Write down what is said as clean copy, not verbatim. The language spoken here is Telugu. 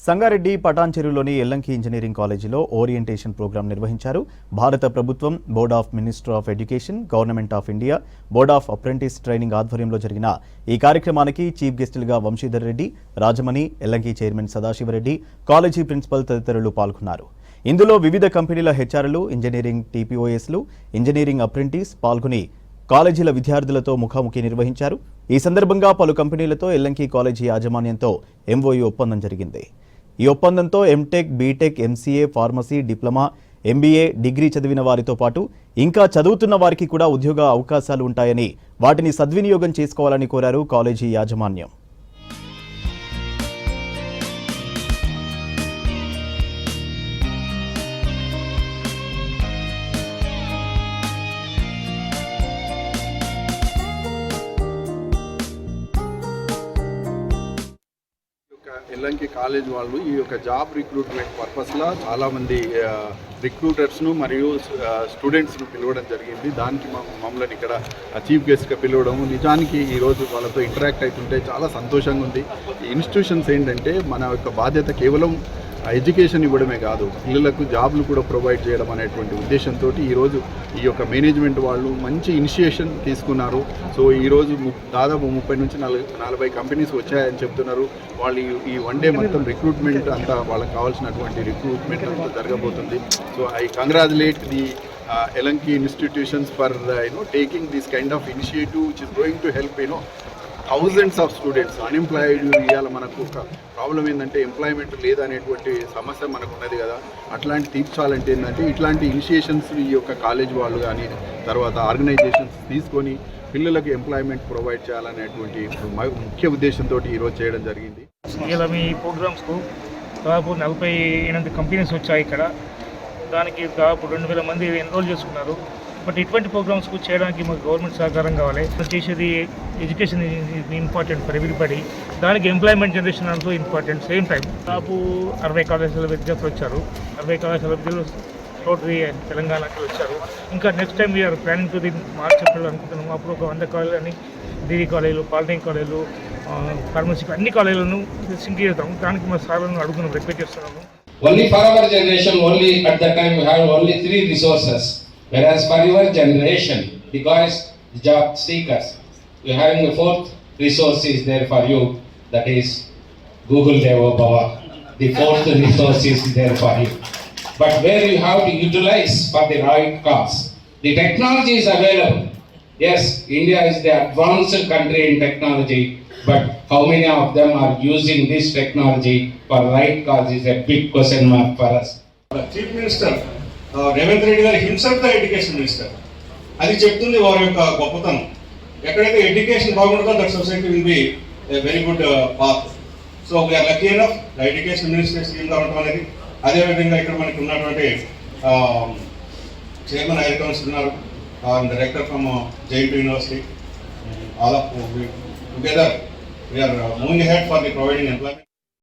సంగారెడ్డి పటాన్చెరులోని ఎల్లంకి ఇంజనీరింగ్ కాలేజీలో ఓరియంటేషన్ ప్రోగ్రాం నిర్వహించారు. భారత ప్రభుత్వం, board of minister of education, government of India, board of apprentice training ఆధ్వర్యంలో జరిగిన ఈ కార్యక్రమానికి చీఫ్ గెస్టులుగా Vamshidhar Reddy, Rajamani, Ellanki chairman Sadasivareddy, college principal తదితరులు పాల్గొన్నారు. ఇందులో వివిధ కంపెనీల హెచ్ఆర్లు, ఇంజనీరింగ్ టీపీఓఎస్లు, ఇంజనీరింగ్ అప్రెంటిస్ పాల్గొని కాలేజీల విద్యార్థులతో ముఖాముఖి నిర్వహించారు. ఈ సందర్భంగా పలు కంపెనీలతో ఎల్లంకి కాలేజీ యాజమాన్యంతో ఎంఓయూ ఒప్పందం జరిగింది. ఈ ఒప్పందంతో MTech, BTech, MCA, pharmacy, diploma, MBA, degree చదివిన వారితో పాటు ఇంకా చదువుతున్న వారికి కూడా ఉద్యోగ అవకాశాలు ఉంటాయని, వాటిని సద్వినియోగం చేసుకోవాలని కోరారు కాలేజీ యాజమాన్యం. ఎల్లంకి కాలేజ్ వాళ్ళు ఈ యొక్క జాబ్ రిక్రూట్మెంట్ పర్పస్లో చాలామంది రిక్రూటర్స్ను మరియు స్టూడెంట్స్ను పిలవడం జరిగింది. దానికి మమ్మల్ని ఇక్కడ చీఫ్ గెస్ట్గా పిలవడం, నిజానికి ఈరోజు వాళ్ళతో ఇంటరాక్ట్ అవుతుంటే చాలా సంతోషంగా ఉంది. ఈ ఇన్స్టిట్యూషన్స్ ఏంటంటే మన యొక్క బాధ్యత కేవలం ఎడ్యుకేషన్ ఇవ్వడమే కాదు, పిల్లలకు జాబ్లు కూడా ప్రొవైడ్ చేయడం అనేటువంటి ఉద్దేశంతో ఈరోజు ఈ యొక్క మేనేజ్మెంట్ వాళ్ళు మంచి ఇనిషియేషన్ తీసుకున్నారు. సో ఈరోజు దాదాపు 30 నుంచి 40 కంపెనీస్ వచ్చాయని చెప్తున్నారు. వాళ్ళు ఈ వన్ డే మొత్తం రిక్రూట్మెంట్ అంతా వాళ్ళకి కావాల్సినటువంటి రిక్రూట్మెంట్ అంతా జరగబోతుంది. So I congratulate the Yellanki institutions for taking this kind of initiative which is going to help thousands of students. Unemployed ఇవాళ మనకు ఒక ప్రాబ్లం ఏంటంటే ఎంప్లాయ్మెంట్ లేదనేటువంటి సమస్య మనకు ఉన్నది కదా, అట్లాంటి తీర్చాలంటే ఏంటంటే ఇట్లాంటి ఇనిషియేషన్స్ ఈ యొక్క కాలేజ్ వాళ్ళు కానీ తర్వాత ఆర్గనైజేషన్స్ తీసుకొని పిల్లలకు ఎంప్లాయ్మెంట్ ప్రొవైడ్ చేయాలనేటువంటి ముఖ్య ఉద్దేశంతో ఈరోజు చేయడం జరిగింది. ఇలా మీ ప్రోగ్రామ్స్కు దాదాపు 48 కంపెనీస్ వచ్చాయి ఇక్కడ. దానికి దాదాపు 2000 మంది ఎన్రోల్ చేసుకున్నారు. బట్ ఇటువంటి ప్రోగ్రామ్స్కు చేయడానికి మాకు గవర్నమెంట్ సహకారం కావాలి. చేసేది ఎడ్యుకేషన్ ఇంపార్టెంట్ ఫర్ ఎవ్రీబడి, దానికి employment generation also important. Same time దాదాపు 60 కళాశాల విద్యార్థులు వచ్చారు. 60 కళాశాల విద్యార్థులు టోటలీ తెలంగాణకి వచ్చారు. ఇంకా next time we are planning to the March April అనుకుంటున్నాము. అప్పుడు ఒక 100 కాలేజీలని, డిగ్రీ కాలేజీలు, పాలిటెక్నిక్ కాలేజీలు, ఫార్మసీ అన్ని కాలేజీలను సింక్ చేద్దాం. దానికి మా సార్లను అడుగుతున్నాం, రిక్వెస్ట్ చేస్తున్నాము. Only for our generation, only at that time we have only 3 resources. Whereas for your generation, because job seekers, you having the 4th resource is there for you, that is Google Devo Bhava. The 4th resource is there for you. But where you have to utilize for the right cause. The technology is available. Yes, India is the advanced country in technology, but how many of them are using this technology for right cause is a big question mark for us. Chief Minister Revanth Reddy గారు హిమ్సెల్ఫ్ ద ఎడ్యుకేషన్ మినిస్టర్, అది చెప్తుంది వారి యొక్క గొప్పతనం. ఎక్కడైతే ఎడ్యుకేషన్ బాగుంటుందో that society will be a very good path. So we are lucky enough the education minister scheme ఉండటం అనేది. అదేవిధంగా ఇక్కడ మనకి ఉన్నటువంటి చైర్మన్ హైర్ కౌన్సిల్ ఉన్నారు, director from giant university. All of together we are moving ahead for the providing employment.